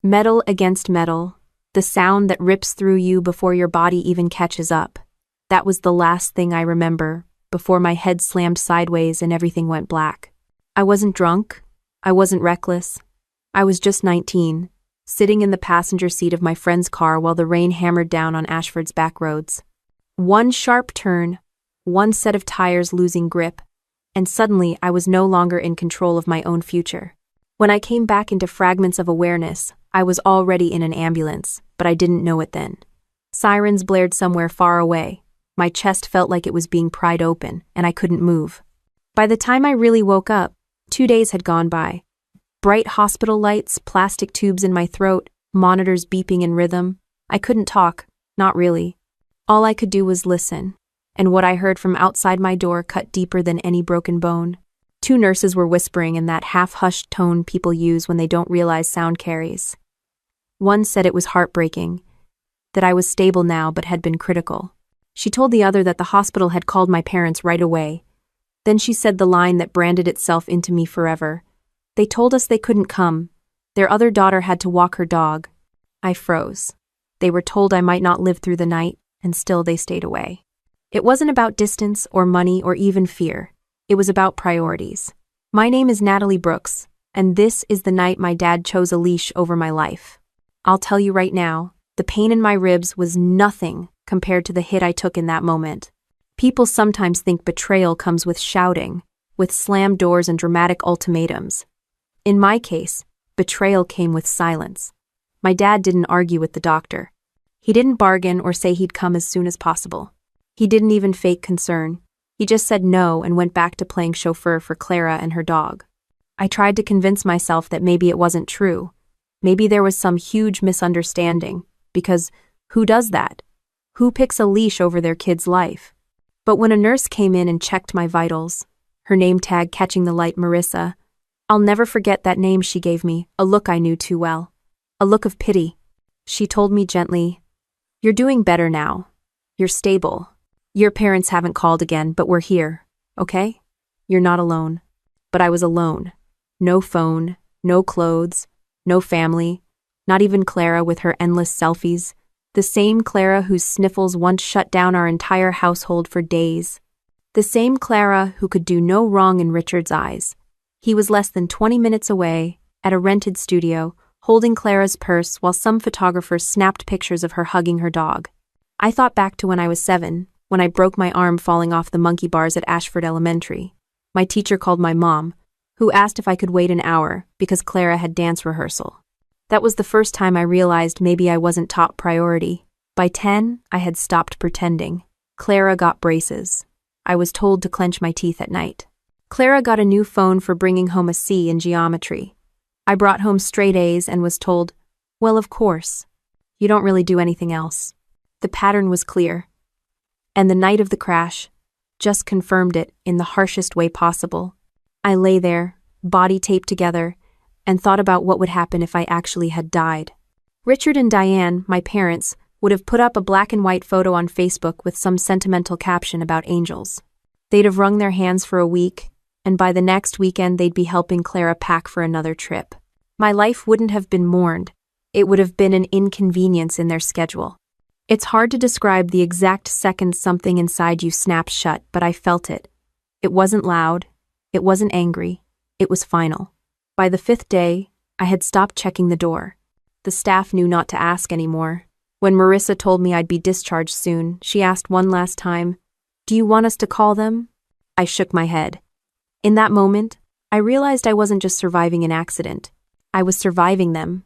Metal against metal, the sound that rips through you before your body even catches up. That was the last thing I remember, before my head slammed sideways and everything went black. I wasn't drunk. I wasn't reckless. I was just 19, sitting in the passenger seat of my friend's car while the rain hammered down on Ashford's back roads. One sharp turn, one set of tires losing grip, and suddenly I was no longer in control of my own future. When I came back into fragments of awareness, I was already in an ambulance, but I didn't know it then. Sirens blared somewhere far away. My chest felt like it was being pried open, and I couldn't move. By the time I really woke up, 2 days had gone by. Bright hospital lights, plastic tubes in my throat, monitors beeping in rhythm. I couldn't talk, not really. All I could do was listen, and what I heard from outside my door cut deeper than any broken bone. 2 nurses were whispering in that half-hushed tone people use when they don't realize sound carries. One said it was heartbreaking, that I was stable now but had been critical. She told the other that the hospital had called my parents right away. Then she said the line that branded itself into me forever. They told us they couldn't come. Their other daughter had to walk her dog. I froze. They were told I might not live through the night, and still they stayed away. It wasn't about distance or money or even fear. It was about priorities. My name is Natalie Brooks, and this is the night my dad chose a leash over my life. I'll tell you right now, the pain in my ribs was nothing compared to the hit I took in that moment. People sometimes think betrayal comes with shouting, with slammed doors and dramatic ultimatums. In my case, betrayal came with silence. My dad didn't argue with the doctor. He didn't bargain or say he'd come as soon as possible. He didn't even fake concern. He just said no and went back to playing chauffeur for Clara and her dog. I tried to convince myself that maybe it wasn't true. Maybe there was some huge misunderstanding, because who does that? Who picks a leash over their kid's life? But when a nurse came in and checked my vitals, her name tag catching the light Marissa, I'll never forget that name she gave me, a look I knew too well. A look of pity. She told me gently, "You're doing better now. You're stable. Your parents haven't called again, but we're here, okay? You're not alone." But I was alone. No phone, no clothes, no family, not even Clara with her endless selfies. The same Clara whose sniffles once shut down our entire household for days. The same Clara who could do no wrong in Richard's eyes. He was less than 20 minutes away, at a rented studio, holding Clara's purse while some photographers snapped pictures of her hugging her dog. I thought back to when I was 7, when I broke my arm falling off the monkey bars at Ashford Elementary. My teacher called my mom, who asked if I could wait an hour because Clara had dance rehearsal. That was the first time I realized maybe I wasn't top priority. By 10, I had stopped pretending. Clara got braces. I was told to clench my teeth at night. Clara got a new phone for bringing home a C in geometry. I brought home straight A's and was told, "Well, of course. You don't really do anything else." The pattern was clear. And the night of the crash just confirmed it in the harshest way possible. I lay there, body taped together, and thought about what would happen if I actually had died. Richard and Diane, my parents, would have put up a black and white photo on Facebook with some sentimental caption about angels. They'd have wrung their hands for a week, and by the next weekend they'd be helping Clara pack for another trip. My life wouldn't have been mourned. It would have been an inconvenience in their schedule. It's hard to describe the exact second something inside you snapped shut, but I felt it. It wasn't loud. It wasn't angry. It was final. By the 5th day, I had stopped checking the door. The staff knew not to ask anymore. When Marissa told me I'd be discharged soon, she asked one last time, "Do you want us to call them?" I shook my head. In that moment, I realized I wasn't just surviving an accident. I was surviving them.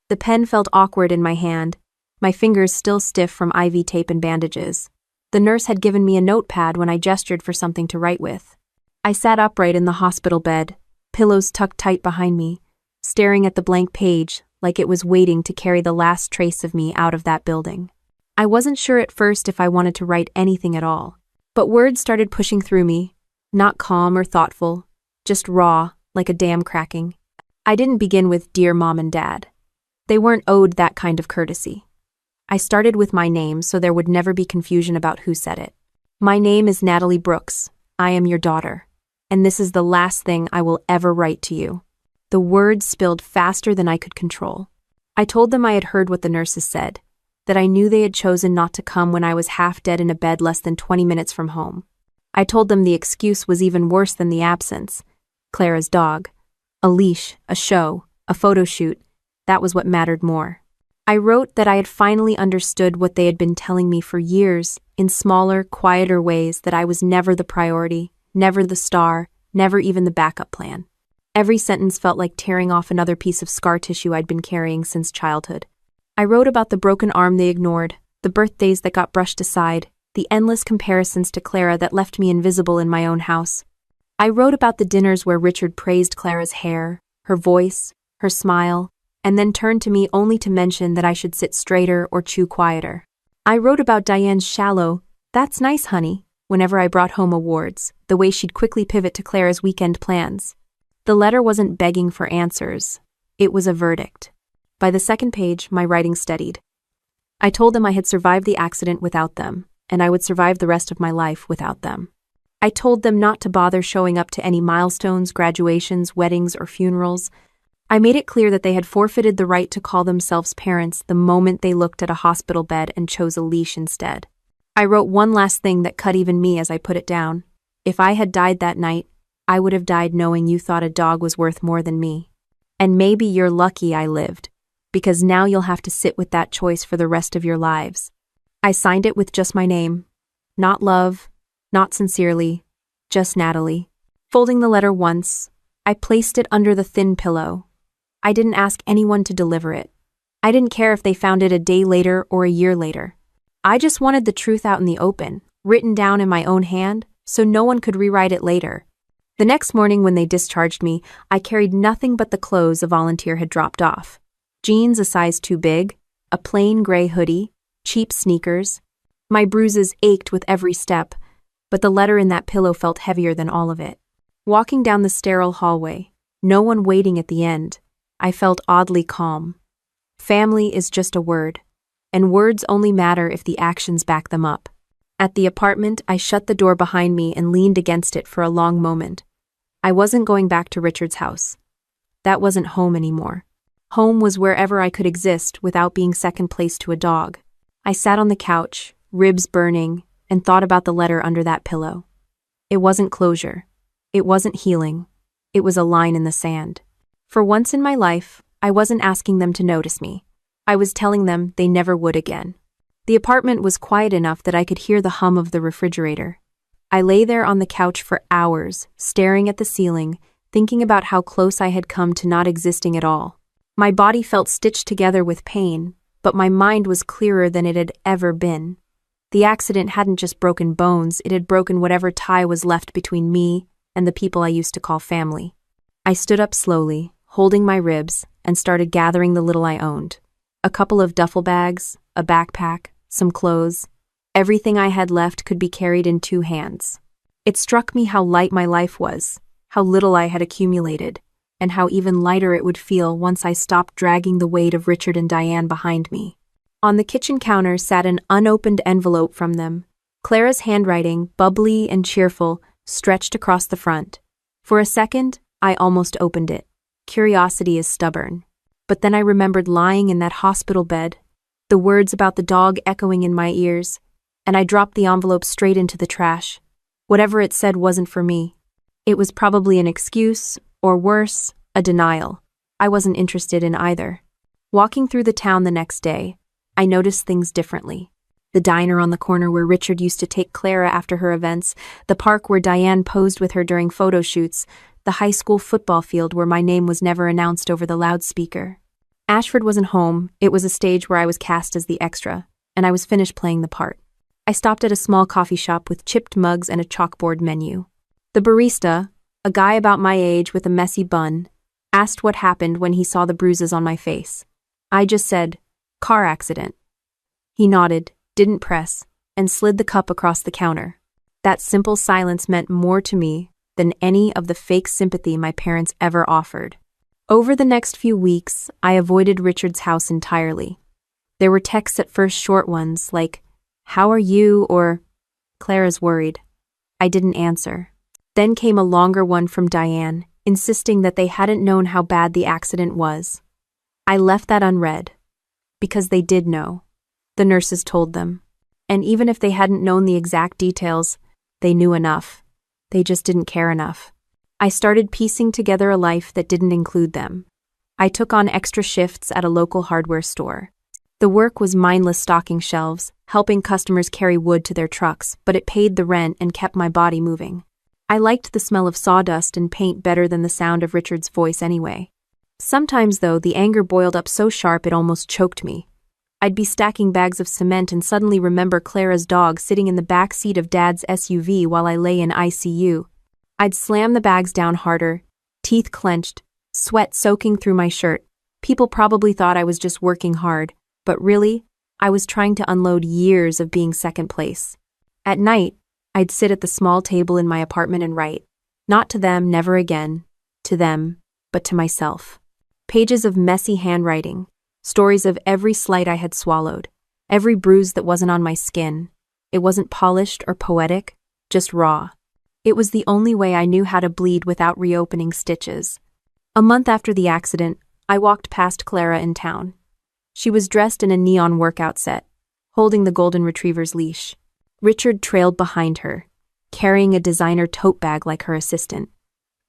The pen felt awkward in my hand, my fingers still stiff from IV tape and bandages. The nurse had given me a notepad when I gestured for something to write with. I sat upright in the hospital bed, pillows tucked tight behind me, staring at the blank page like it was waiting to carry the last trace of me out of that building. I wasn't sure at first if I wanted to write anything at all, but words started pushing through me, not calm or thoughtful, just raw, like a dam cracking. I didn't begin with "Dear Mom and Dad." They weren't owed that kind of courtesy. I started with my name so there would never be confusion about who said it. "My name is Natalie Brooks. I am your daughter. And this is the last thing I will ever write to you." The words spilled faster than I could control. I told them I had heard what the nurses said, that I knew they had chosen not to come when I was half dead in a bed less than 20 minutes from home. I told them the excuse was even worse than the absence. Clara's dog. A leash, a show, a photo shoot, that was what mattered more. I wrote that I had finally understood what they had been telling me for years, in smaller, quieter ways, that I was never the priority, never the star, never even the backup plan. Every sentence felt like tearing off another piece of scar tissue I'd been carrying since childhood. I wrote about the broken arm they ignored, the birthdays that got brushed aside, the endless comparisons to Clara that left me invisible in my own house. I wrote about the dinners where Richard praised Clara's hair, her voice, her smile, and then turned to me only to mention that I should sit straighter or chew quieter. I wrote about Diane's shallow, "That's nice, honey," whenever I brought home awards, the way she'd quickly pivot to Clara's weekend plans. The letter wasn't begging for answers. It was a verdict. By the second page, my writing steadied. I told them I had survived the accident without them, and I would survive the rest of my life without them. I told them not to bother showing up to any milestones, graduations, weddings, or funerals. I made it clear that they had forfeited the right to call themselves parents the moment they looked at a hospital bed and chose a leash instead. I wrote one last thing that cut even me as I put it down. If I had died that night, I would have died knowing you thought a dog was worth more than me. And maybe you're lucky I lived, because now you'll have to sit with that choice for the rest of your lives. I signed it with just my name. Not Love, not Sincerely, just Natalie. Folding the letter once, I placed it under the thin pillow. I didn't ask anyone to deliver it. I didn't care if they found it a day later or a year later. I just wanted the truth out in the open, written down in my own hand, so no one could rewrite it later. The next morning when they discharged me, I carried nothing but the clothes a volunteer had dropped off. Jeans a size too big, a plain gray hoodie, cheap sneakers. My bruises ached with every step, but the letter in that pillow felt heavier than all of it. Walking down the sterile hallway, no one waiting at the end, I felt oddly calm. Family is just a word, and words only matter if the actions back them up. At the apartment, I shut the door behind me and leaned against it for a long moment. I wasn't going back to Richard's house. That wasn't home anymore. Home was wherever I could exist without being second place to a dog. I sat on the couch, ribs burning, and thought about the letter under that pillow. It wasn't closure. It wasn't healing. It was a line in the sand. For once in my life, I wasn't asking them to notice me. I was telling them they never would again. The apartment was quiet enough that I could hear the hum of the refrigerator. I lay there on the couch for hours, staring at the ceiling, thinking about how close I had come to not existing at all. My body felt stitched together with pain, but my mind was clearer than it had ever been. The accident hadn't just broken bones, it had broken whatever tie was left between me and the people I used to call family. I stood up slowly, holding my ribs, and started gathering the little I owned. A couple of duffel bags, a backpack, some clothes. Everything I had left could be carried in 2 hands. It struck me how light my life was, how little I had accumulated, and how even lighter it would feel once I stopped dragging the weight of Richard and Diane behind me. On the kitchen counter sat an unopened envelope from them. Clara's handwriting, bubbly and cheerful, stretched across the front. For a second, I almost opened it. Curiosity is stubborn. But then I remembered lying in that hospital bed, the words about the dog echoing in my ears, and I dropped the envelope straight into the trash. Whatever it said wasn't for me. It was probably an excuse, or worse, a denial. I wasn't interested in either. Walking through the town the next day, I noticed things differently. The diner on the corner where Richard used to take Clara after her events, the park where Diane posed with her during photo shoots, the high school football field where my name was never announced over the loudspeaker. Ashford wasn't home. It was a stage where I was cast as the extra, and I was finished playing the part. I stopped at a small coffee shop with chipped mugs and a chalkboard menu. The barista, a guy about my age with a messy bun, asked what happened when he saw the bruises on my face. I just said, "Car accident." He nodded, didn't press, and slid the cup across the counter. That simple silence meant more to me than any of the fake sympathy my parents ever offered. Over the next few weeks, I avoided Richard's house entirely. There were texts at first, short ones, like, "How are you?" or "Clara's worried." I didn't answer. Then came a longer one from Diane, insisting that they hadn't known how bad the accident was. I left that unread. Because they did know. The nurses told them. And even if they hadn't known the exact details, they knew enough. They just didn't care enough. I started piecing together a life that didn't include them. I took on extra shifts at a local hardware store. The work was mindless stocking shelves, helping customers carry wood to their trucks, but it paid the rent and kept my body moving. I liked the smell of sawdust and paint better than the sound of Richard's voice anyway. Sometimes, though, the anger boiled up so sharp it almost choked me. I'd be stacking bags of cement and suddenly remember Clara's dog sitting in the back seat of Dad's SUV while I lay in ICU. I'd slam the bags down harder, teeth clenched, sweat soaking through my shirt. People probably thought I was just working hard, but really, I was trying to unload years of being second place. At night, I'd sit at the small table in my apartment and write. Not to them, never again. To them, but to myself. Pages of messy handwriting. Stories of every slight I had swallowed, every bruise that wasn't on my skin. It wasn't polished or poetic, just raw. It was the only way I knew how to bleed without reopening stitches. A month after the accident, I walked past Clara in town. She was dressed in a neon workout set, holding the golden retriever's leash. Richard trailed behind her, carrying a designer tote bag like her assistant.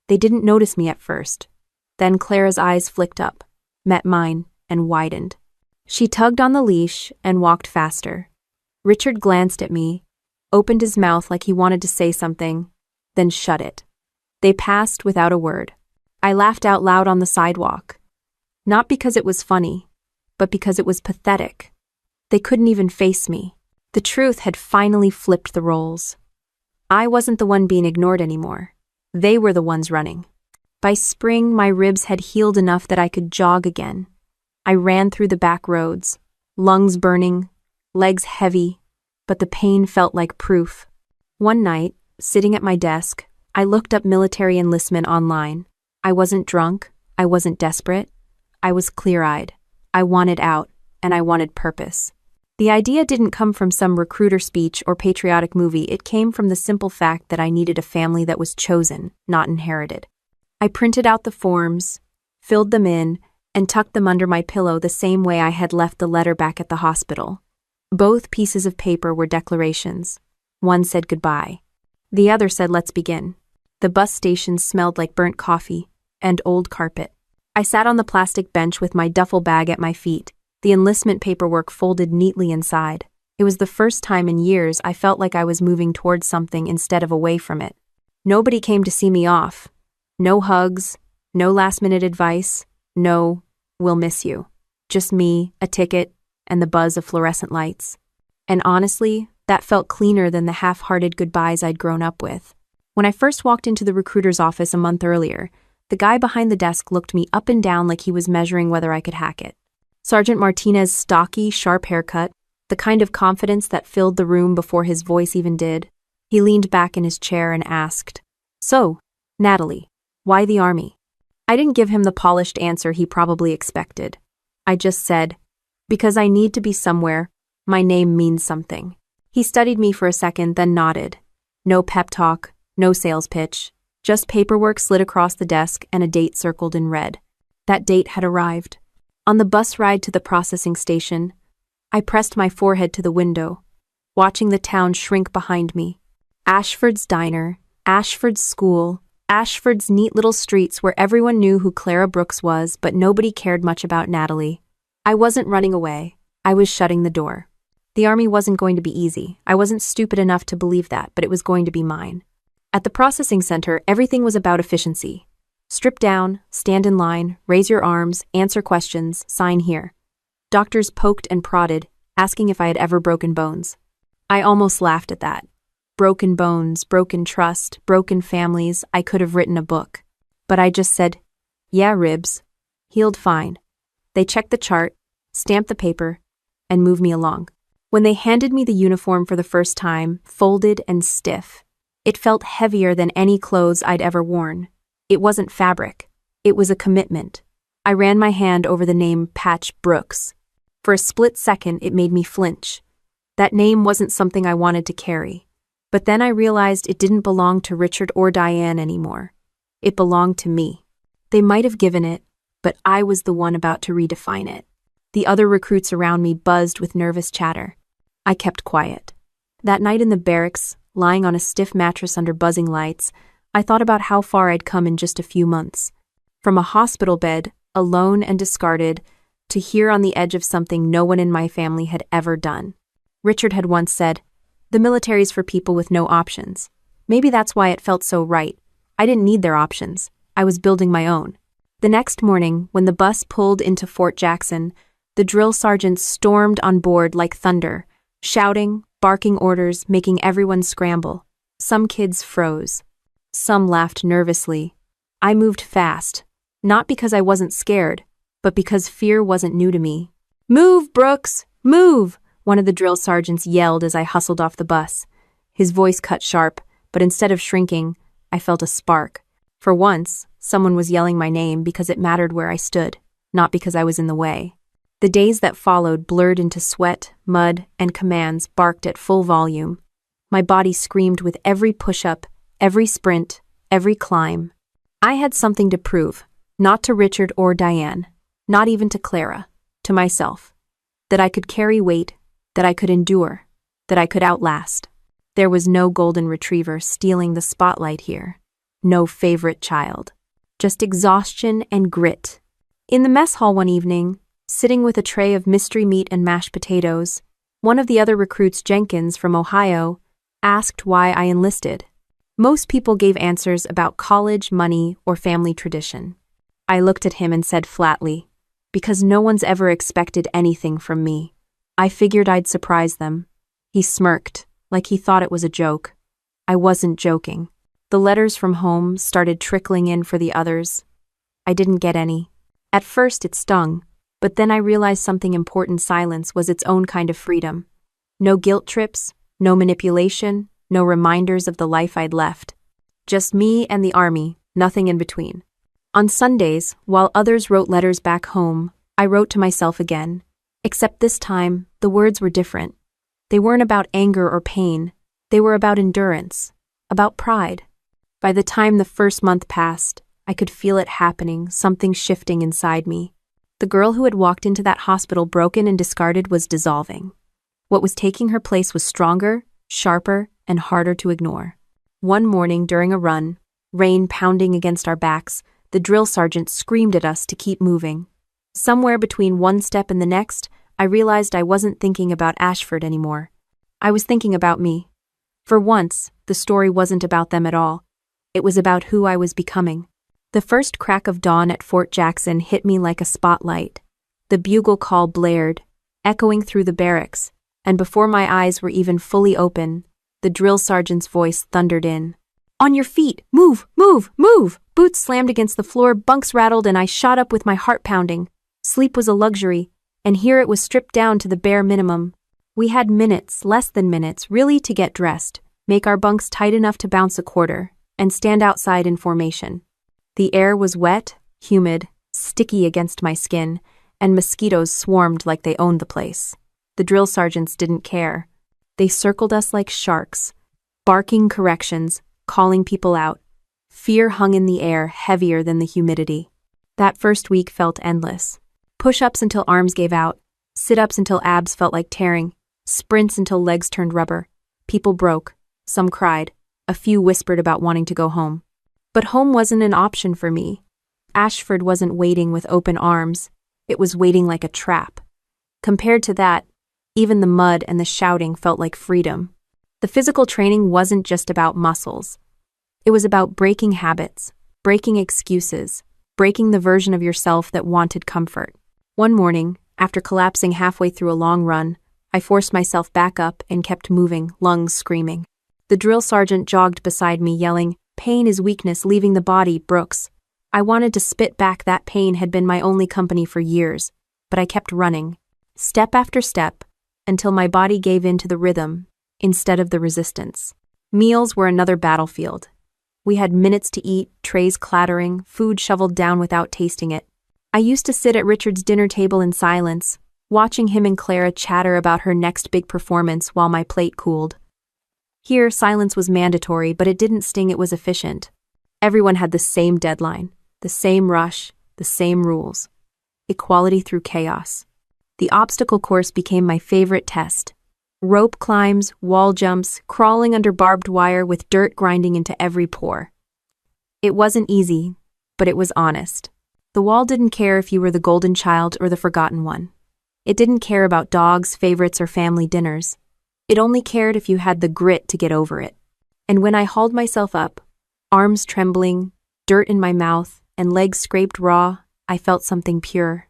They didn't notice me at first. Then Clara's eyes flicked up, met mine, and widened. She tugged on the leash and walked faster. Richard glanced at me, opened his mouth like he wanted to say something, then shut it. They passed without a word. I laughed out loud on the sidewalk. Not because it was funny, but because it was pathetic. They couldn't even face me. The truth had finally flipped the roles. I wasn't the one being ignored anymore. They were the ones running. By spring, my ribs had healed enough that I could jog again. I ran through the back roads, lungs burning, legs heavy, but the pain felt like proof. One night, sitting at my desk, I looked up military enlistment online. I wasn't drunk, I wasn't desperate, I was clear-eyed. I wanted out, and I wanted purpose. The idea didn't come from some recruiter speech or patriotic movie, it came from the simple fact that I needed a family that was chosen, not inherited. I printed out the forms, filled them in, and tucked them under my pillow the same way I had left the letter back at the hospital. Both pieces of paper were declarations. One said goodbye. The other said let's begin. The bus station smelled like burnt coffee and old carpet. I sat on the plastic bench with my duffel bag at my feet, the enlistment paperwork folded neatly inside. It was the first time in years I felt like I was moving towards something instead of away from it. Nobody came to see me off. No hugs, no last-minute advice. No, we'll miss you. Just me, a ticket, and the buzz of fluorescent lights. And honestly, that felt cleaner than the half-hearted goodbyes I'd grown up with. When I first walked into the recruiter's office a month earlier, the guy behind the desk looked me up and down like he was measuring whether I could hack it. Sergeant Martinez's stocky, sharp haircut, the kind of confidence that filled the room before his voice even did. He leaned back in his chair and asked, "So, Natalie, why the Army?" I didn't give him the polished answer he probably expected. I just said, "Because I need to be somewhere. My name means something." He studied me for a second, then nodded. No pep talk, no sales pitch, just paperwork slid across the desk and a date circled in red. That date had arrived. On the bus ride to the processing station, I pressed my forehead to the window, watching the town shrink behind me. Ashford's diner, Ashford's school, Ashford's neat little streets where everyone knew who Clara Brooks was, but nobody cared much about Natalie. I wasn't running away. I was shutting the door. The Army wasn't going to be easy. I wasn't stupid enough to believe that, but it was going to be mine. At the processing center, everything was about efficiency. Strip down, stand in line, raise your arms, answer questions, sign here. Doctors poked and prodded, asking if I had ever broken bones. I almost laughed at that. Broken bones, broken trust, broken families, I could have written a book. But I just said, "Yeah, ribs. Healed fine." They checked the chart, stamped the paper, and moved me along. When they handed me the uniform for the first time, folded and stiff, it felt heavier than any clothes I'd ever worn. It wasn't fabric. It was a commitment. I ran my hand over the name Patch Brooks. For a split second, it made me flinch. That name wasn't something I wanted to carry. But then I realized it didn't belong to Richard or Diane anymore. It belonged to me. They might have given it, but I was the one about to redefine it. The other recruits around me buzzed with nervous chatter. I kept quiet. That night in the barracks, lying on a stiff mattress under buzzing lights, I thought about how far I'd come in just a few months. From a hospital bed, alone and discarded, to here on the edge of something no one in my family had ever done. Richard had once said, "The military's for people with no options." Maybe that's why it felt so right. I didn't need their options. I was building my own. The next morning, when the bus pulled into Fort Jackson, the drill sergeant stormed on board like thunder, shouting, barking orders, making everyone scramble. Some kids froze. Some laughed nervously. I moved fast, not because I wasn't scared, but because fear wasn't new to me. "Move, Brooks! Move!" one of the drill sergeants yelled as I hustled off the bus. His voice cut sharp, but instead of shrinking, I felt a spark. For once, someone was yelling my name because it mattered where I stood, not because I was in the way. The days that followed blurred into sweat, mud, and commands barked at full volume. My body screamed with every push-up, every sprint, every climb. I had something to prove, not to Richard or Diane, not even to Clara, to myself. That I could carry weight, that I could endure, that I could outlast. There was no golden retriever stealing the spotlight here. No favorite child. Just exhaustion and grit. In the mess hall one evening, sitting with a tray of mystery meat and mashed potatoes, one of the other recruits, Jenkins from Ohio, asked why I enlisted. Most people gave answers about college, money, or family tradition. I looked at him and said flatly, "Because no one's ever expected anything from me. I figured I'd surprise them." He smirked, like he thought it was a joke. I wasn't joking. The letters from home started trickling in for the others. I didn't get any. At first it stung, but then I realized something important. Silence was its own kind of freedom. No guilt trips, no manipulation, no reminders of the life I'd left. Just me and the army, nothing in between. On Sundays, while others wrote letters back home, I wrote to myself again. Except this time, the words were different. They weren't about anger or pain. They were about endurance, about pride. By the time the first month passed, I could feel it happening, something shifting inside me. The girl who had walked into that hospital broken and discarded was dissolving. What was taking her place was stronger, sharper, and harder to ignore. One morning during a run, rain pounding against our backs, the drill sergeant screamed at us to keep moving. Somewhere between one step and the next, I realized I wasn't thinking about Ashford anymore. I was thinking about me. For once, the story wasn't about them at all. It was about who I was becoming. The first crack of dawn at Fort Jackson hit me like a spotlight. The bugle call blared, echoing through the barracks, and before my eyes were even fully open, the drill sergeant's voice thundered in. "On your feet! Move! Move! Move!" Boots slammed against the floor, bunks rattled, and I shot up with my heart pounding. Sleep was a luxury, and here it was stripped down to the bare minimum. We had minutes, less than minutes, really, to get dressed, make our bunks tight enough to bounce a quarter, and stand outside in formation. The air was wet, humid, sticky against my skin, and mosquitoes swarmed like they owned the place. The drill sergeants didn't care. They circled us like sharks, barking corrections, calling people out. Fear hung in the air, heavier than the humidity. That first week felt endless. Push-ups until arms gave out, sit-ups until abs felt like tearing, sprints until legs turned rubber. People broke. Some cried. A few whispered about wanting to go home. But home wasn't an option for me. Ashford wasn't waiting with open arms. It was waiting like a trap. Compared to that, even the mud and the shouting felt like freedom. The physical training wasn't just about muscles. It was about breaking habits, breaking excuses, breaking the version of yourself that wanted comfort. One morning, after collapsing halfway through a long run, I forced myself back up and kept moving, lungs screaming. The drill sergeant jogged beside me, yelling, "Pain is weakness, leaving the body, Brooks." I wanted to spit back. That pain had been my only company for years, but I kept running, step after step, until my body gave in to the rhythm instead of the resistance. Meals were another battlefield. We had minutes to eat, trays clattering, food shoveled down without tasting it. I used to sit at Richard's dinner table in silence, watching him and Clara chatter about her next big performance while my plate cooled. Here, silence was mandatory, but it didn't sting, it was efficient. Everyone had the same deadline, the same rush, the same rules. Equality through chaos. The obstacle course became my favorite test. Rope climbs, wall jumps, crawling under barbed wire with dirt grinding into every pore. It wasn't easy, but it was honest. The wall didn't care if you were the golden child or the forgotten one. It didn't care about dogs, favorites, or family dinners. It only cared if you had the grit to get over it. And when I hauled myself up, arms trembling, dirt in my mouth, and legs scraped raw, I felt something pure.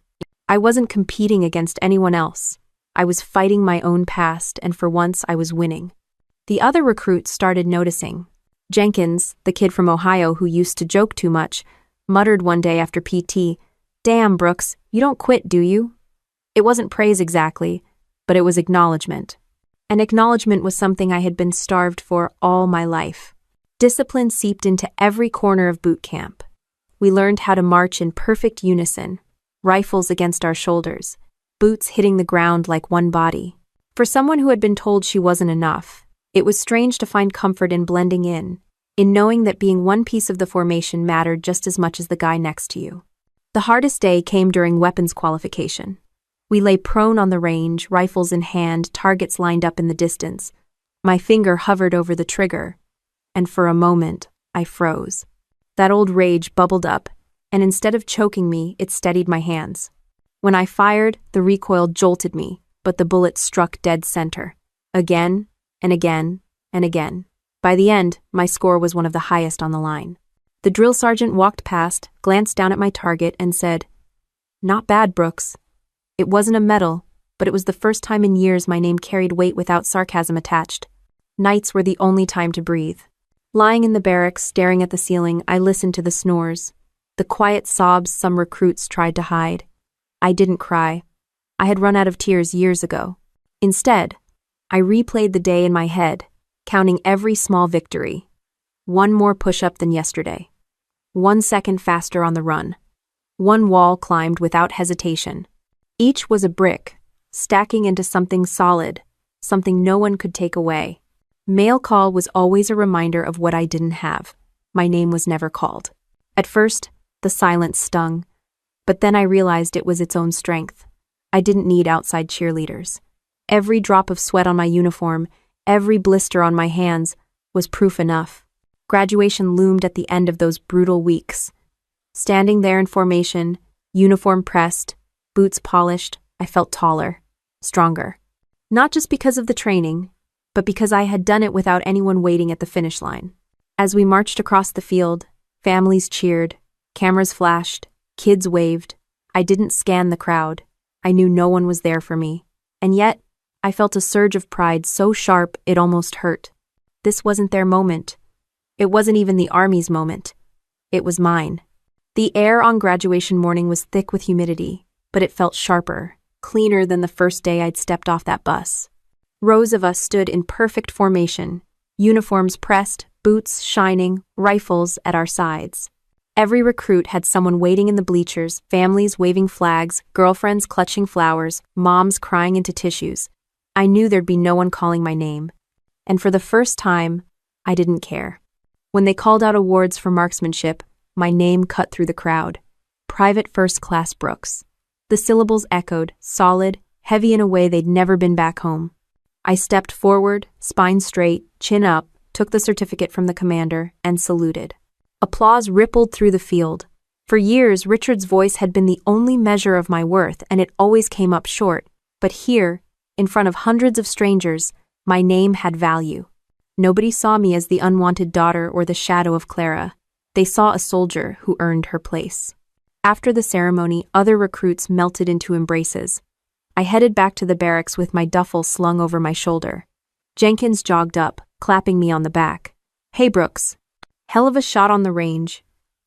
I wasn't competing against anyone else. I was fighting my own past, and for once I was winning. The other recruits started noticing. Jenkins, the kid from Ohio who used to joke too much, muttered one day after PT, "Damn, Brooks, you don't quit, do you?" It wasn't praise exactly, but it was acknowledgement. And acknowledgement was something I had been starved for all my life. Discipline seeped into every corner of boot camp. We learned how to march in perfect unison, rifles against our shoulders, boots hitting the ground like one body. For someone who had been told she wasn't enough, it was strange to find comfort in blending in knowing that being one piece of the formation mattered just as much as the guy next to you. The hardest day came during weapons qualification. We lay prone on the range, rifles in hand, targets lined up in the distance. My finger hovered over the trigger, and for a moment, I froze. That old rage bubbled up, and instead of choking me, it steadied my hands. When I fired, the recoil jolted me, but the bullet struck dead center. Again, and again, and again. By the end, my score was one of the highest on the line. The drill sergeant walked past, glanced down at my target, and said, "Not bad, Brooks." It wasn't a medal, but it was the first time in years my name carried weight without sarcasm attached. Nights were the only time to breathe. Lying in the barracks, staring at the ceiling, I listened to the snores, the quiet sobs some recruits tried to hide. I didn't cry. I had run out of tears years ago. Instead, I replayed the day in my head, counting every small victory. One more push-up than yesterday. 1 second faster on the run. 1 wall climbed without hesitation. Each was a brick, stacking into something solid, something no one could take away. Mail call was always a reminder of what I didn't have. My name was never called. At first, the silence stung, but then I realized it was its own strength. I didn't need outside cheerleaders. Every drop of sweat on my uniform, every blister on my hands, was proof enough. Graduation loomed at the end of those brutal weeks. Standing there in formation, uniform pressed, boots polished, I felt taller, stronger. Not just because of the training, but because I had done it without anyone waiting at the finish line. As we marched across the field, families cheered, cameras flashed, kids waved. I didn't scan the crowd. I knew no one was there for me. And yet, I felt a surge of pride so sharp it almost hurt. This wasn't their moment. It wasn't even the Army's moment. It was mine. The air on graduation morning was thick with humidity, but it felt sharper, cleaner than the first day I'd stepped off that bus. Rows of us stood in perfect formation, uniforms pressed, boots shining, rifles at our sides. Every recruit had someone waiting in the bleachers, families waving flags, girlfriends clutching flowers, moms crying into tissues. I knew there'd be no one calling my name. And for the first time, I didn't care. When they called out awards for marksmanship, my name cut through the crowd. Private First Class Brooks. The syllables echoed, solid, heavy in a way they'd never been back home. I stepped forward, spine straight, chin up, took the certificate from the commander, and saluted. Applause rippled through the field. For years, Richard's voice had been the only measure of my worth, and it always came up short. But here, in front of hundreds of strangers, my name had value. Nobody saw me as the unwanted daughter or the shadow of Clara. They saw a soldier who earned her place. After the ceremony, other recruits melted into embraces. I headed back to the barracks with my duffel slung over my shoulder. Jenkins jogged up, clapping me on the back. "Hey, Brooks. Hell of a shot on the range.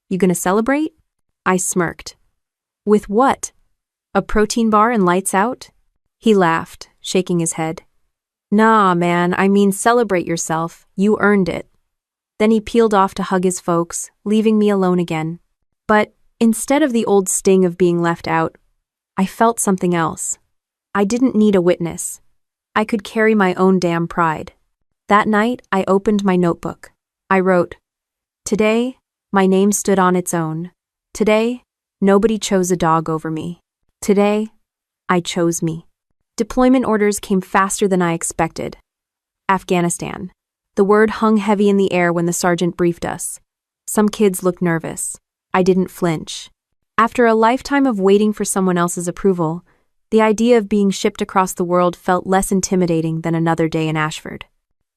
You gonna celebrate?" I smirked. "With what? A protein bar and lights out?" He laughed, shaking his head. "Nah, man, I mean celebrate yourself. You earned it." Then he peeled off to hug his folks, leaving me alone again. But instead of the old sting of being left out, I felt something else. I didn't need a witness. I could carry my own damn pride. That night, I opened my notebook. I wrote, "Today, my name stood on its own. Today, Nobody chose a dog over me. Today, I chose me. Deployment orders came faster than I expected. Afghanistan. The word hung heavy in the air when the sergeant briefed us. Some kids looked nervous. I didn't flinch. After a lifetime of waiting for someone else's approval, the idea of being shipped across the world felt less intimidating than another day in Ashford.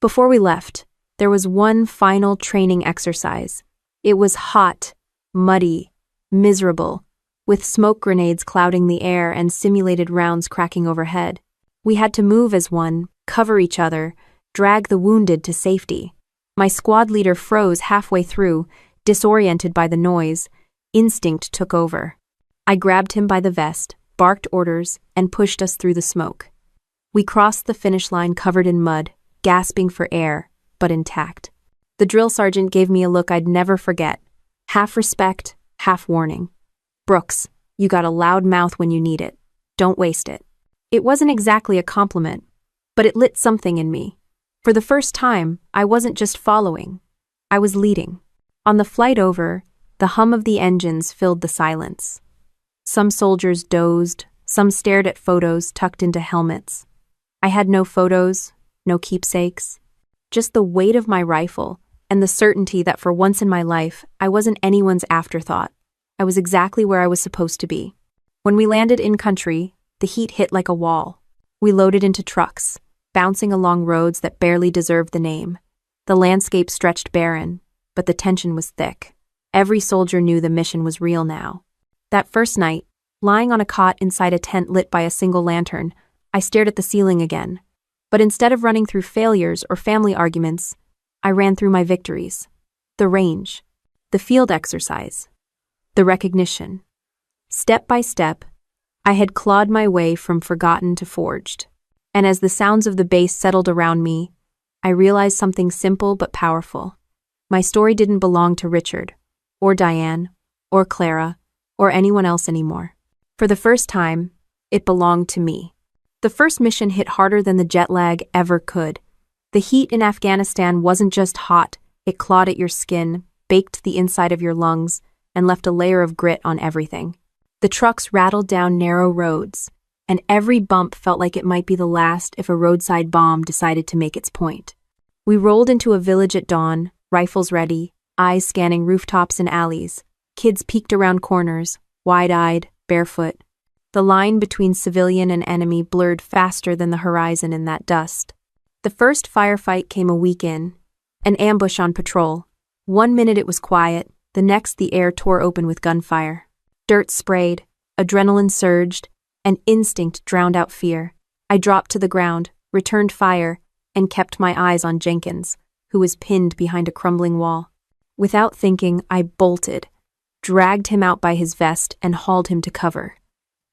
Before we left, there was one final training exercise. It was hot, muddy, miserable, with smoke grenades clouding the air and simulated rounds cracking overhead. We had to move as one, cover each other, drag the wounded to safety. My squad leader froze halfway through, disoriented by the noise. Instinct took over. I grabbed him by the vest, barked orders, and pushed us through the smoke. We crossed the finish line covered in mud, gasping for air, but intact. The drill sergeant gave me a look I'd never forget. Half respect, half warning. "Brooks, you got a loud mouth when you need it. Don't waste it." It wasn't exactly a compliment, but it lit something in me. For the first time, I wasn't just following. I was leading. On the flight over, the hum of the engines filled the silence. Some soldiers dozed, some stared at photos tucked into helmets. I had no photos, no keepsakes, just the weight of my rifle and the certainty that for once in my life, I wasn't anyone's afterthought. I was exactly where I was supposed to be. When we landed in country, the heat hit like a wall. We loaded into trucks, bouncing along roads that barely deserved the name. The landscape stretched barren, but the tension was thick. Every soldier knew the mission was real now. That first night, lying on a cot inside a tent lit by a single lantern, I stared at the ceiling again. But instead of running through failures or family arguments, I ran through my victories. The range, the field exercise, the recognition. Step by step, I had clawed my way from forgotten to forged. And as the sounds of the bass settled around me, I realized something simple but powerful. My story didn't belong to Richard, or Diane, or Clara, or anyone else anymore. For the first time, it belonged to me. The first mission hit harder than the jet lag ever could. The heat in Afghanistan wasn't just hot, it clawed at your skin, baked the inside of your lungs, and left a layer of grit on everything. The trucks rattled down narrow roads, and every bump felt like it might be the last if a roadside bomb decided to make its point. We rolled into a village at dawn, rifles ready, eyes scanning rooftops and alleys. Kids peeked around corners, wide-eyed, barefoot. The line between civilian and enemy blurred faster than the horizon in that dust. The first firefight came a week in, an ambush on patrol. 1 minute it was quiet, the next the air tore open with gunfire. Dirt sprayed, adrenaline surged, and instinct drowned out fear. I dropped to the ground, returned fire, and kept my eyes on Jenkins, who was pinned behind a crumbling wall. Without thinking, I bolted, dragged him out by his vest, and hauled him to cover.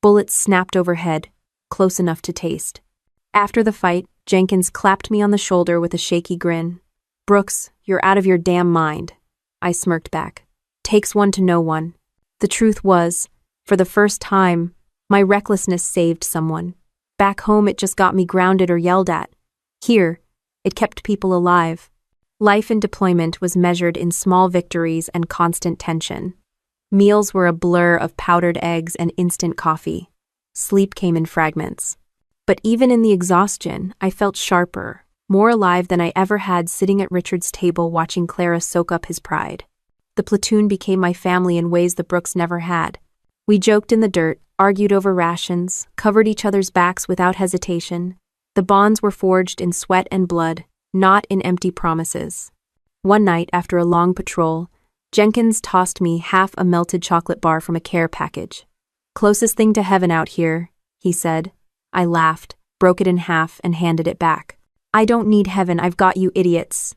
Bullets snapped overhead, close enough to taste. After the fight, Jenkins clapped me on the shoulder with a shaky grin. "Brooks, you're out of your damn mind." I smirked back. "Takes one to know one." The truth was, for the first time, my recklessness saved someone. Back home it just got me grounded or yelled at. Here, it kept people alive. Life in deployment was measured in small victories and constant tension. Meals were a blur of powdered eggs and instant coffee. Sleep came in fragments. But even in the exhaustion, I felt sharper, more alive than I ever had sitting at Richard's table watching Clara soak up his pride. The platoon became my family in ways the Brooks never had. We joked in the dirt, argued over rations, covered each other's backs without hesitation. The bonds were forged in sweat and blood, not in empty promises. One night, after a long patrol, Jenkins tossed me half a melted chocolate bar from a care package. "Closest thing to heaven out here," he said. I laughed, broke it in half, and handed it back. "I don't need heaven, I've got you idiots."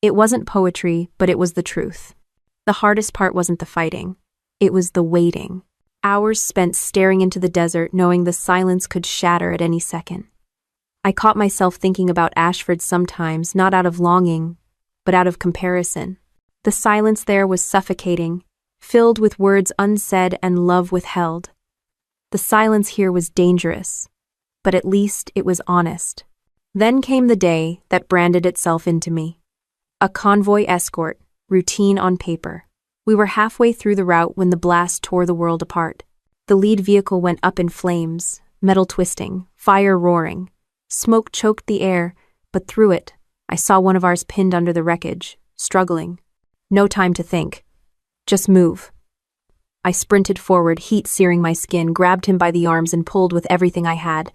It wasn't poetry, but it was the truth. The hardest part wasn't the fighting. It was the waiting. Hours spent staring into the desert, knowing the silence could shatter at any second. I caught myself thinking about Ashford sometimes, not out of longing, but out of comparison. The silence there was suffocating, filled with words unsaid and love withheld. The silence here was dangerous, but at least it was honest. Then came the day that branded itself into me. A convoy escort, routine on paper. We were halfway through the route when the blast tore the world apart. The lead vehicle went up in flames, metal twisting, fire roaring. Smoke choked the air, but through it, I saw one of ours pinned under the wreckage, struggling. No time to think. Just move. I sprinted forward, heat searing my skin, grabbed him by the arms and pulled with everything I had.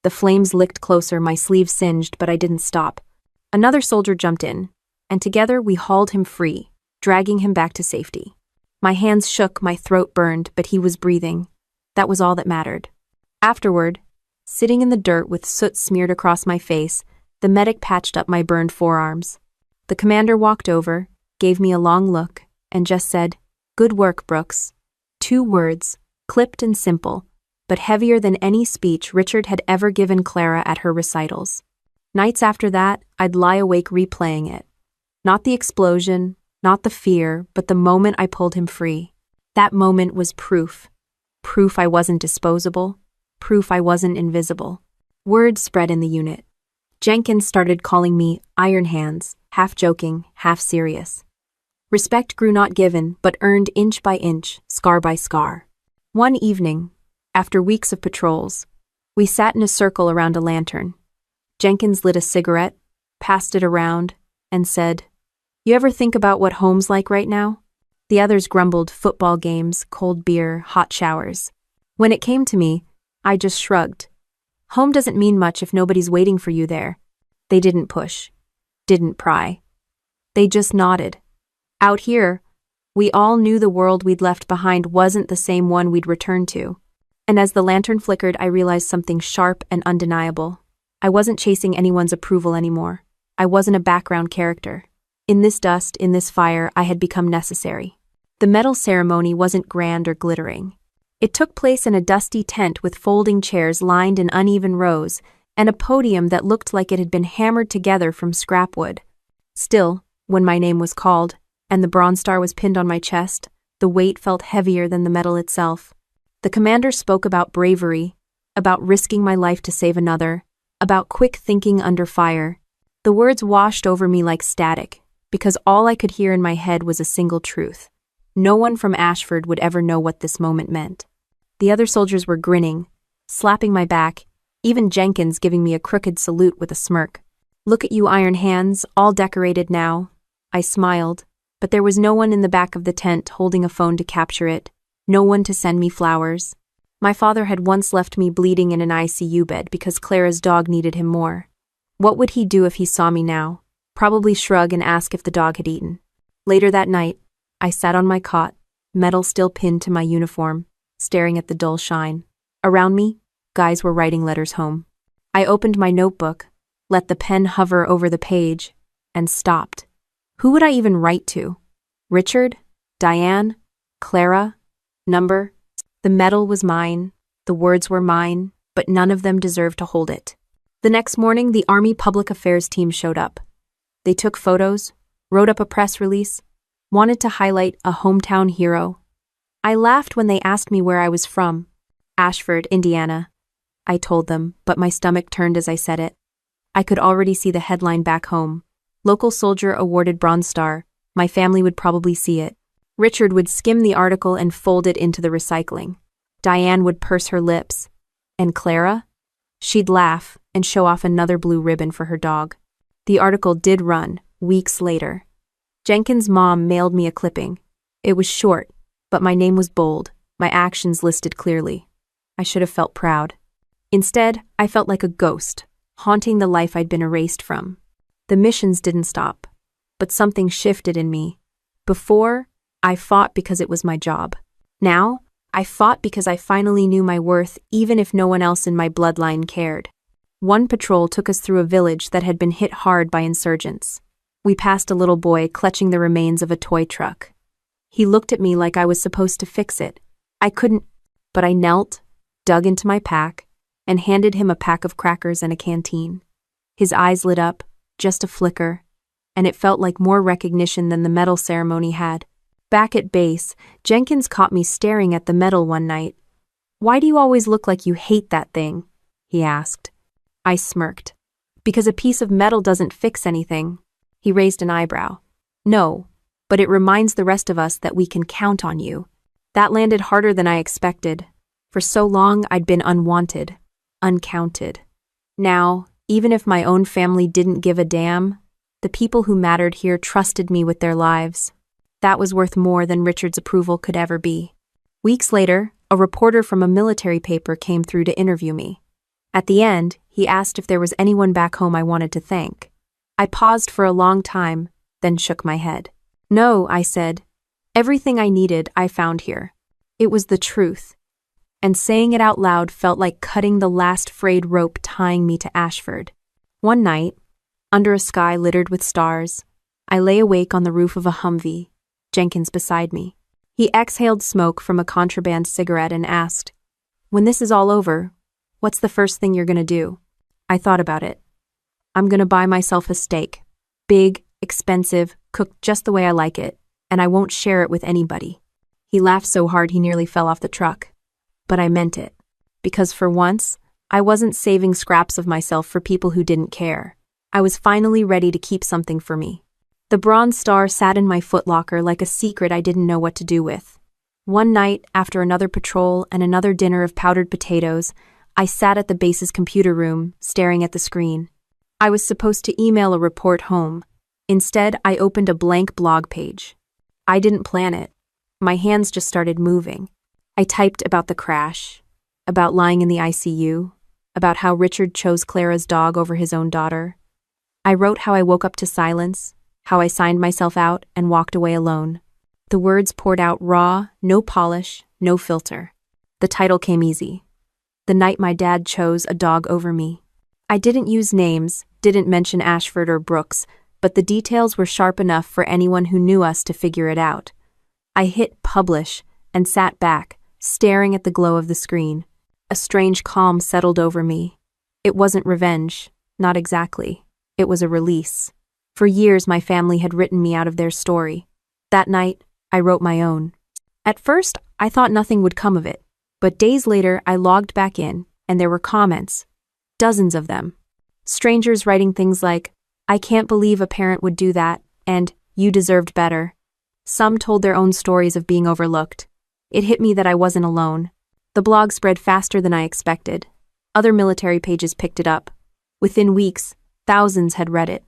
The flames licked closer, my sleeve singed, but I didn't stop. Another soldier jumped in, and together we hauled him free, dragging him back to safety. My hands shook, my throat burned, but he was breathing. That was all that mattered. Afterward, sitting in the dirt with soot smeared across my face, the medic patched up my burned forearms. The commander walked over, gave me a long look, and just said, "Good work, Brooks." 2 words, clipped and simple, but heavier than any speech Richard had ever given Clara at her recitals. Nights after that, I'd lie awake replaying it. Not the explosion, not the fear, but the moment I pulled him free. That moment was proof. Proof I wasn't disposable. Proof I wasn't invisible. Word spread in the unit. Jenkins started calling me Iron Hands, half joking, half serious. Respect grew not given, but earned inch by inch, scar by scar. One evening, after weeks of patrols, we sat in a circle around a lantern. Jenkins lit a cigarette, passed it around, and said, "You ever think about what home's like right now?" The others grumbled football games, cold beer, hot showers. When it came to me, I just shrugged. Home doesn't mean much if nobody's waiting for you there. They didn't push, didn't pry. They just nodded. Out here, we all knew the world we'd left behind wasn't the same one we'd returned to. And as the lantern flickered, I realized something sharp and undeniable. I wasn't chasing anyone's approval anymore. I wasn't a background character. In this dust, in this fire, I had become necessary. The medal ceremony wasn't grand or glittering. It took place in a dusty tent with folding chairs lined in uneven rows and a podium that looked like it had been hammered together from scrap wood. Still, when my name was called and the Bronze Star was pinned on my chest, the weight felt heavier than the medal itself. The commander spoke about bravery, about risking my life to save another, about quick thinking under fire. The words washed over me like static, because all I could hear in my head was a single truth. No one from Ashford would ever know what this moment meant. The other soldiers were grinning, slapping my back, even Jenkins giving me a crooked salute with a smirk. "Look at you, Iron Hands, all decorated now." I smiled, but there was no one in the back of the tent holding a phone to capture it, no one to send me flowers. My father had once left me bleeding in an ICU bed because Clara's dog needed him more. What would he do if he saw me now? Probably shrug and ask if the dog had eaten. Later that night, I sat on my cot, medal still pinned to my uniform, staring at the dull shine. Around me, guys were writing letters home. I opened my notebook, let the pen hover over the page, and stopped. Who would I even write to? Richard? Diane? Clara? Number? The medal was mine, the words were mine, but none of them deserved to hold it. The next morning, the Army Public Affairs team showed up. They took photos, wrote up a press release, wanted to highlight a hometown hero. I laughed when they asked me where I was from. Ashford, Indiana. I told them, but my stomach turned as I said it. I could already see the headline back home. Local soldier awarded Bronze Star. My family would probably see it. Richard would skim the article and fold it into the recycling. Diane would purse her lips. And Clara? She'd laugh and show off another blue ribbon for her dog. The article did run, weeks later. Jenkins' mom mailed me a clipping. It was short, but my name was bold, my actions listed clearly. I should have felt proud. Instead, I felt like a ghost, haunting the life I'd been erased from. The missions didn't stop, but something shifted in me. Before, I fought because it was my job. Now, I fought because I finally knew my worth, even if no one else in my bloodline cared. One patrol took us through a village that had been hit hard by insurgents. We passed a little boy clutching the remains of a toy truck. He looked at me like I was supposed to fix it. I couldn't, but I knelt, dug into my pack, and handed him a pack of crackers and a canteen. His eyes lit up, just a flicker, and it felt like more recognition than the medal ceremony had. Back at base, Jenkins caught me staring at the medal one night. "Why do you always look like you hate that thing?" he asked. I smirked. "Because a piece of metal doesn't fix anything." He raised an eyebrow. "No, but it reminds the rest of us that we can count on you. That landed harder than I expected. For so long, I'd been unwanted, uncounted. Now, even if my own family didn't give a damn, the people who mattered here trusted me with their lives. That was worth more than Richard's approval could ever be. Weeks later, a reporter from a military paper came through to interview me. At the end, he asked if there was anyone back home I wanted to thank. I paused for a long time, then shook my head. No, I said. Everything I needed, I found here. It was the truth. And saying it out loud felt like cutting the last frayed rope tying me to Ashford. One night, under a sky littered with stars, I lay awake on the roof of a Humvee, Jenkins beside me. He exhaled smoke from a contraband cigarette and asked, "When this is all over, what's the first thing you're gonna do?" I thought about it. I'm gonna buy myself a steak. Big, expensive, cooked just the way I like it, and I won't share it with anybody. He laughed so hard he nearly fell off the truck. But I meant it. Because for once, I wasn't saving scraps of myself for people who didn't care. I was finally ready to keep something for me. The bronze star sat in my footlocker like a secret I didn't know what to do with. One night, after another patrol and another dinner of powdered potatoes, I sat at the base's computer room, staring at the screen. I was supposed to email a report home. Instead, I opened a blank blog page. I didn't plan it. My hands just started moving. I typed about the crash, about lying in the ICU, about how Richard chose Clara's dog over his own daughter. I wrote how I woke up to silence, how I signed myself out and walked away alone. The words poured out raw, no polish, no filter. The title came easy. The night my dad chose a dog over me. I didn't use names, didn't mention Ashford or Brooks, but the details were sharp enough for anyone who knew us to figure it out. I hit publish and sat back, staring at the glow of the screen. A strange calm settled over me. It wasn't revenge, not exactly. It was a release. For years, my family had written me out of their story. That night, I wrote my own. At first, I thought nothing would come of it, but days later, I logged back in, and there were comments. Dozens of them. Strangers writing things like, "I can't believe a parent would do that," and "You deserved better." Some told their own stories of being overlooked. It hit me that I wasn't alone. The blog spread faster than I expected. Other military pages picked it up. Within weeks, thousands had read it.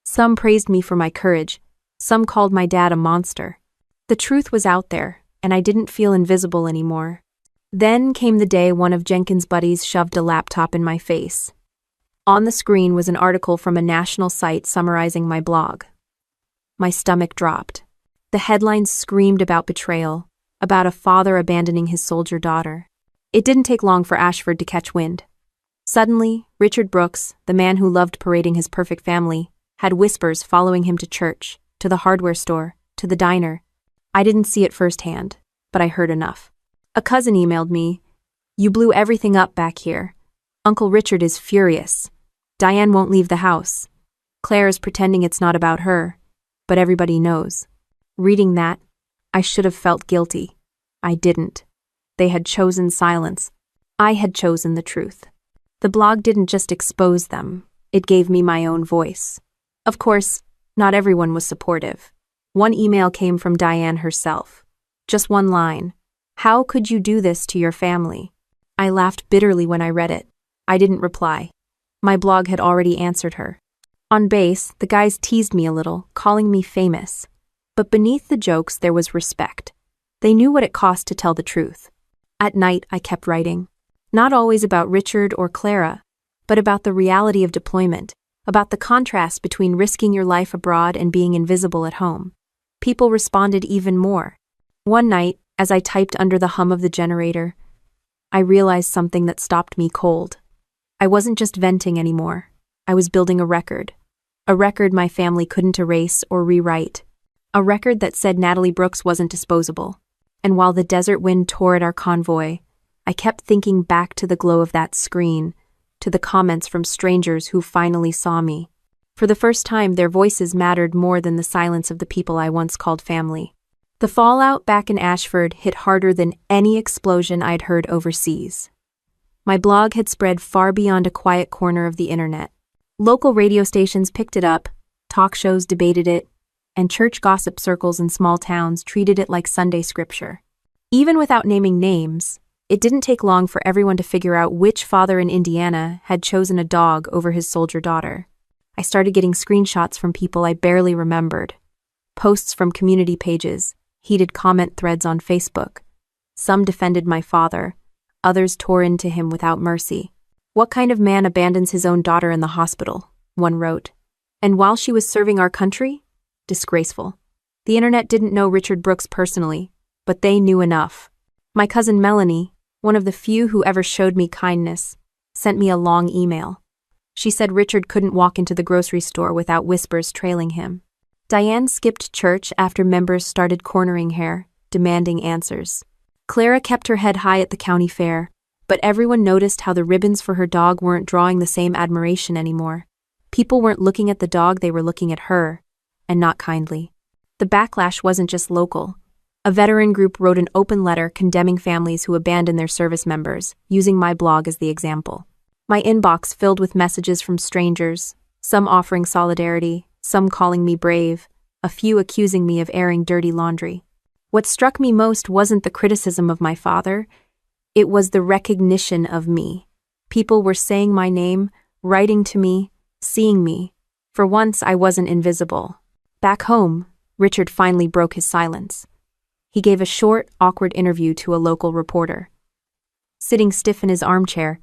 Some praised me for my courage. Some called my dad a monster. The truth was out there, and I didn't feel invisible anymore. Then came the day one of Jenkins' buddies shoved a laptop in my face. On the screen was an article from a national site summarizing my blog. My stomach dropped. The headlines screamed about betrayal, about a father abandoning his soldier daughter. It didn't take long for Ashford to catch wind. Suddenly, Richard Brooks, the man who loved parading his perfect family, had whispers following him to church, to the hardware store, to the diner. I didn't see it firsthand, but I heard enough. A cousin emailed me, "You blew everything up back here. Uncle Richard is furious. Diane won't leave the house. Claire is pretending it's not about her, but everybody knows." Reading that, I should have felt guilty. I didn't. They had chosen silence. I had chosen the truth. The blog didn't just expose them, it gave me my own voice. Of course, not everyone was supportive. One email came from Diane herself. Just one line. "How could you do this to your family?" I laughed bitterly when I read it. I didn't reply. My blog had already answered her. On base, the guys teased me a little, calling me famous. But beneath the jokes there was respect. They knew what it cost to tell the truth. At night, I kept writing. Not always about Richard or Clara, but about the reality of deployment, about the contrast between risking your life abroad and being invisible at home. People responded even more. One night, as I typed under the hum of the generator, I realized something that stopped me cold. I wasn't just venting anymore. I was building a record. A record my family couldn't erase or rewrite. A record that said Natalie Brooks wasn't disposable. And while the desert wind tore at our convoy, I kept thinking back to the glow of that screen, to the comments from strangers who finally saw me. For the first time, their voices mattered more than the silence of the people I once called family. The fallout back in Ashford hit harder than any explosion I'd heard overseas. My blog had spread far beyond a quiet corner of the internet. Local radio stations picked it up, talk shows debated it, and church gossip circles in small towns treated it like Sunday scripture. Even without naming names, it didn't take long for everyone to figure out which father in Indiana had chosen a dog over his soldier daughter. I started getting screenshots from people I barely remembered, posts from community pages, heated comment threads on Facebook. Some defended my father, others tore into him without mercy. "What kind of man abandons his own daughter in the hospital?" one wrote. "And while she was serving our country? Disgraceful." The internet didn't know Richard Brooks personally, but they knew enough. My cousin Melanie, one of the few who ever showed me kindness, sent me a long email. She said Richard couldn't walk into the grocery store without whispers trailing him. Diane skipped church after members started cornering her, demanding answers. Clara kept her head high at the county fair, but everyone noticed how the ribbons for her dog weren't drawing the same admiration anymore. People weren't looking at the dog, they were looking at her, and not kindly. The backlash wasn't just local. A veteran group wrote an open letter condemning families who abandoned their service members, using my blog as the example. My inbox filled with messages from strangers, some offering solidarity, some calling me brave, a few accusing me of airing dirty laundry. What struck me most wasn't the criticism of my father, it was the recognition of me. People were saying my name, writing to me, seeing me. For once, I wasn't invisible. Back home, Richard finally broke his silence. He gave a short, awkward interview to a local reporter. Sitting stiff in his armchair,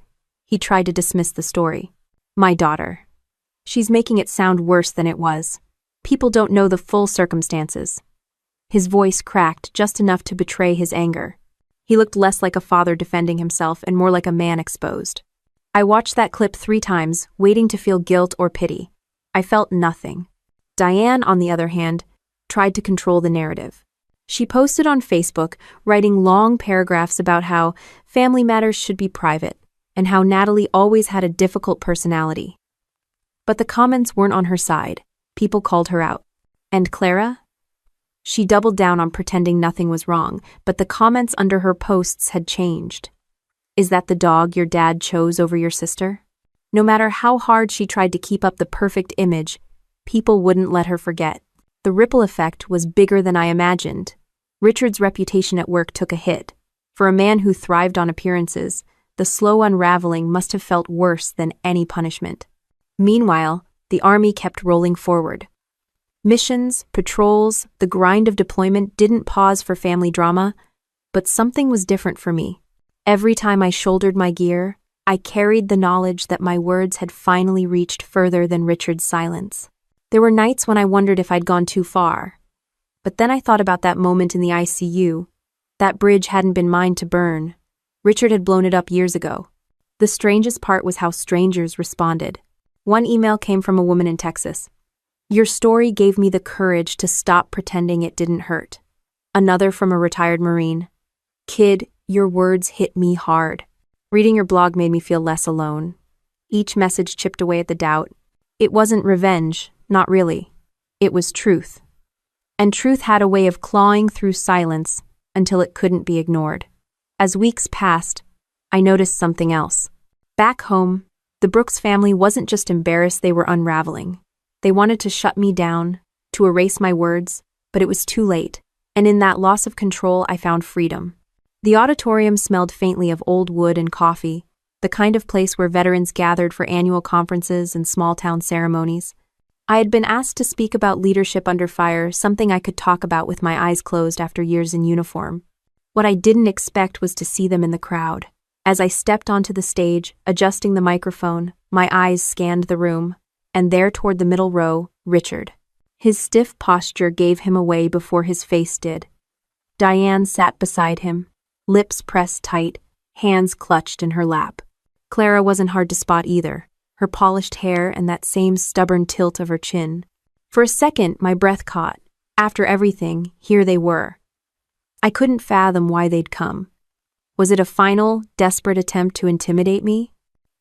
he tried to dismiss the story. "My daughter. She's making it sound worse than it was. People don't know the full circumstances." His voice cracked just enough to betray his anger. He looked less like a father defending himself and more like a man exposed. I watched that clip 3 times, waiting to feel guilt or pity. I felt nothing. Diane, on the other hand, tried to control the narrative. She posted on Facebook, writing long paragraphs about how family matters should be private, and how Natalie always had a difficult personality. But the comments weren't on her side. People called her out. And Clara? She doubled down on pretending nothing was wrong, but the comments under her posts had changed. "Is that the dog your dad chose over your sister?" No matter how hard she tried to keep up the perfect image, people wouldn't let her forget. The ripple effect was bigger than I imagined. Richard's reputation at work took a hit. For a man who thrived on appearances, the slow unraveling must have felt worse than any punishment. Meanwhile, the army kept rolling forward. Missions, patrols, the grind of deployment didn't pause for family drama, but something was different for me. Every time I shouldered my gear, I carried the knowledge that my words had finally reached further than Richard's silence. There were nights when I wondered if I'd gone too far. But then I thought about that moment in the ICU. That bridge hadn't been mine to burn. Richard had blown it up years ago. The strangest part was how strangers responded. One email came from a woman in Texas. "Your story gave me the courage to stop pretending it didn't hurt." Another from a retired Marine. "Kid, your words hit me hard. Reading your blog made me feel less alone." Each message chipped away at the doubt. It wasn't revenge, not really. It was truth. And truth had a way of clawing through silence until it couldn't be ignored. As weeks passed, I noticed something else. Back home, the Brooks family wasn't just embarrassed, they were unraveling. They wanted to shut me down, to erase my words, but it was too late. And in that loss of control, I found freedom. The auditorium smelled faintly of old wood and coffee, the kind of place where veterans gathered for annual conferences and small-town ceremonies. I had been asked to speak about leadership under fire, something I could talk about with my eyes closed after years in uniform. What I didn't expect was to see them in the crowd. As I stepped onto the stage, adjusting the microphone, my eyes scanned the room, and there toward the middle row, Richard. His stiff posture gave him away before his face did. Diane sat beside him, lips pressed tight, hands clutched in her lap. Clara wasn't hard to spot either, her polished hair and that same stubborn tilt of her chin. For a second, my breath caught. After everything, here they were. I couldn't fathom why they'd come. Was it a final, desperate attempt to intimidate me?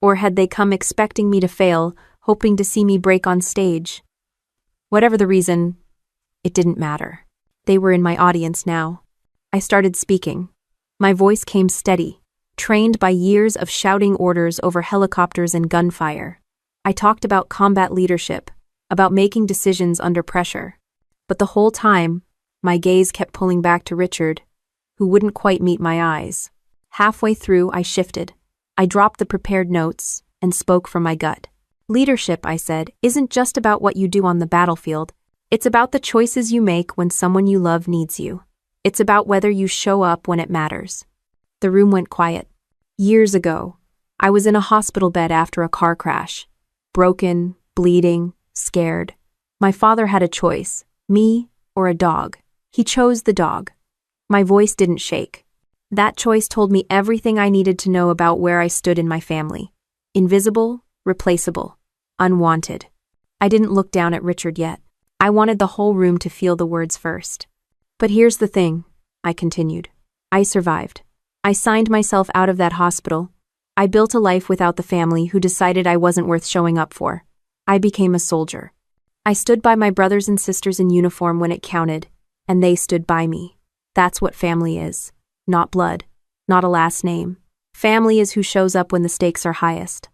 Or had they come expecting me to fail, hoping to see me break on stage? Whatever the reason, it didn't matter. They were in my audience now. I started speaking. My voice came steady, trained by years of shouting orders over helicopters and gunfire. I talked about combat leadership, about making decisions under pressure. But the whole time, my gaze kept pulling back to Richard, who wouldn't quite meet my eyes. Halfway through, I shifted. I dropped the prepared notes and spoke from my gut. Leadership, I said, isn't just about what you do on the battlefield. It's about the choices you make when someone you love needs you. It's about whether you show up when it matters. The room went quiet. Years ago, I was in a hospital bed after a car crash. Broken, bleeding, scared. My father had a choice, me or a dog. He chose the dog. My voice didn't shake. That choice told me everything I needed to know about where I stood in my family. Invisible, replaceable, unwanted. I didn't look down at Richard yet. I wanted the whole room to feel the words first. But here's the thing, I continued. I survived. I signed myself out of that hospital. I built a life without the family who decided I wasn't worth showing up for. I became a soldier. I stood by my brothers and sisters in uniform when it counted, and they stood by me. That's what family is. Not blood. Not a last name. Family is who shows up when the stakes are highest.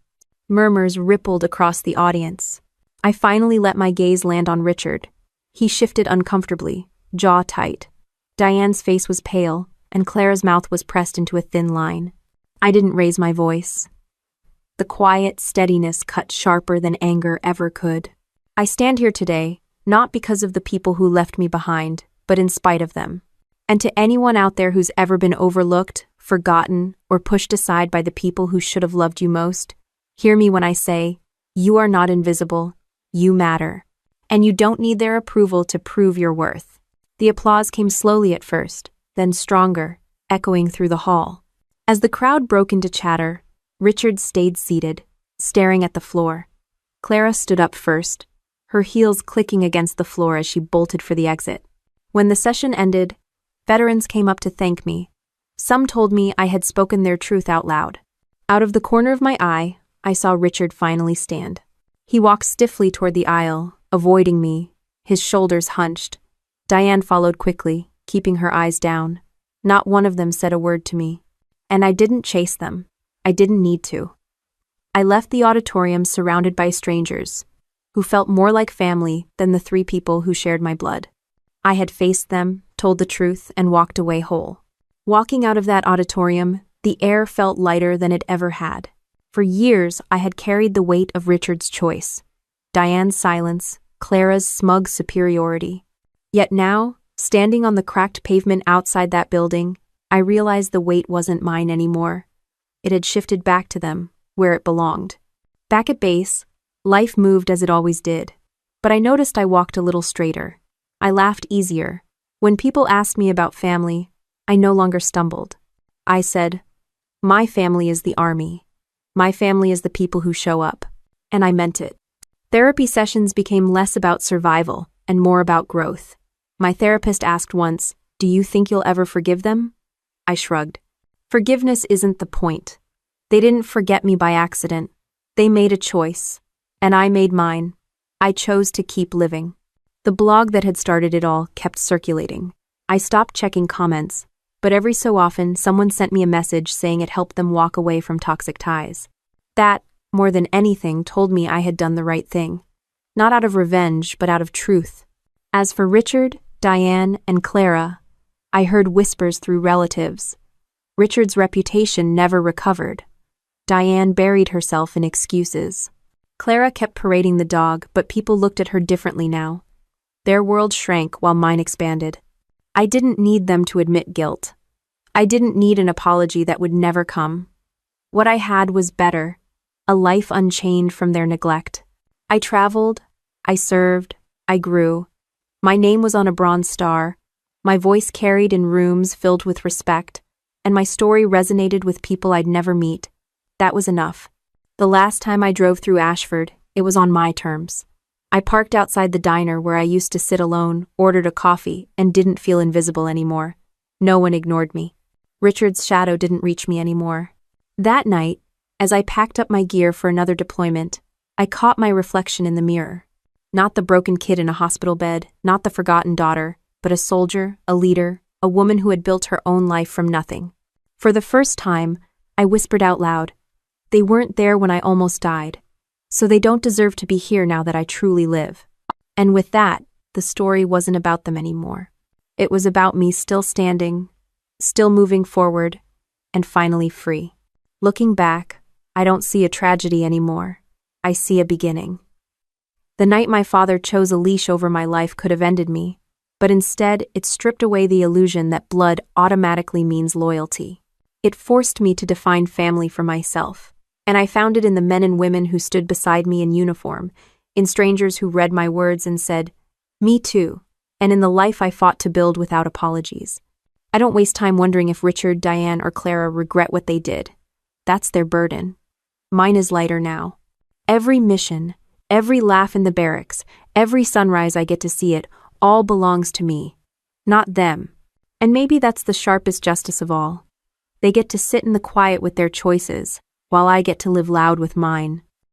Murmurs rippled across the audience. I finally let my gaze land on Richard. He shifted uncomfortably, jaw tight. Diane's face was pale, and Clara's mouth was pressed into a thin line. I didn't raise my voice. The quiet steadiness cut sharper than anger ever could. I stand here today, not because of the people who left me behind, but in spite of them. And to anyone out there who's ever been overlooked, forgotten, or pushed aside by the people who should have loved you most, hear me when I say, you are not invisible, you matter. And you don't need their approval to prove your worth. The applause came slowly at first, then stronger, echoing through the hall. As the crowd broke into chatter, Richard stayed seated, staring at the floor. Clara stood up first, her heels clicking against the floor as she bolted for the exit. When the session ended, veterans came up to thank me. Some told me I had spoken their truth out loud. Out of the corner of my eye, I saw Richard finally stand. He walked stiffly toward the aisle, avoiding me, his shoulders hunched. Diane followed quickly, keeping her eyes down. Not one of them said a word to me. And I didn't chase them. I didn't need to. I left the auditorium surrounded by strangers, who felt more like family than the 3 people who shared my blood. I had faced them, told the truth, and walked away whole. Walking out of that auditorium, the air felt lighter than it ever had. For years, I had carried the weight of Richard's choice, Diane's silence, Clara's smug superiority. Yet now, standing on the cracked pavement outside that building, I realized the weight wasn't mine anymore. It had shifted back to them, where it belonged. Back at base, life moved as it always did. But I noticed I walked a little straighter. I laughed easier. When people asked me about family, I no longer stumbled. I said, my family is the army. My family is the people who show up. And I meant it. Therapy sessions became less about survival and more about growth. My therapist asked once, do you think you'll ever forgive them? I shrugged. Forgiveness isn't the point. They didn't forget me by accident. They made a choice. And I made mine. I chose to keep living. The blog that had started it all kept circulating. I stopped checking comments, but every so often someone sent me a message saying it helped them walk away from toxic ties. That, more than anything, told me I had done the right thing. Not out of revenge, but out of truth. As for Richard, Diane, and Clara, I heard whispers through relatives. Richard's reputation never recovered. Diane buried herself in excuses. Clara kept parading the dog, but people looked at her differently now. Their world shrank while mine expanded. I didn't need them to admit guilt. I didn't need an apology that would never come. What I had was better, a life unchained from their neglect. I traveled, I served, I grew. My name was on a bronze star, my voice carried in rooms filled with respect, and my story resonated with people I'd never meet. That was enough. The last time I drove through Ashford, it was on my terms. I parked outside the diner where I used to sit alone, ordered a coffee, and didn't feel invisible anymore. No one ignored me. Richard's shadow didn't reach me anymore. That night, as I packed up my gear for another deployment, I caught my reflection in the mirror. Not the broken kid in a hospital bed, not the forgotten daughter, but a soldier, a leader, a woman who had built her own life from nothing. For the first time, I whispered out loud, they weren't there when I almost died, so they don't deserve to be here now that I truly live. And with that, the story wasn't about them anymore. It was about me still standing, still moving forward, and finally free. Looking back, I don't see a tragedy anymore. I see a beginning. The night my father chose a leash over my life could have ended me, but instead it stripped away the illusion that blood automatically means loyalty. It forced me to define family for myself, and I found it in the men and women who stood beside me in uniform, in strangers who read my words and said, "Me too," and in the life I fought to build without apologies. I don't waste time wondering if Richard, Diane, or Clara regret what they did. That's their burden. Mine is lighter now. Every mission, every laugh in the barracks, every sunrise I get to see it, all belongs to me, not them. And maybe that's the sharpest justice of all. They get to sit in the quiet with their choices, while I get to live loud with mine.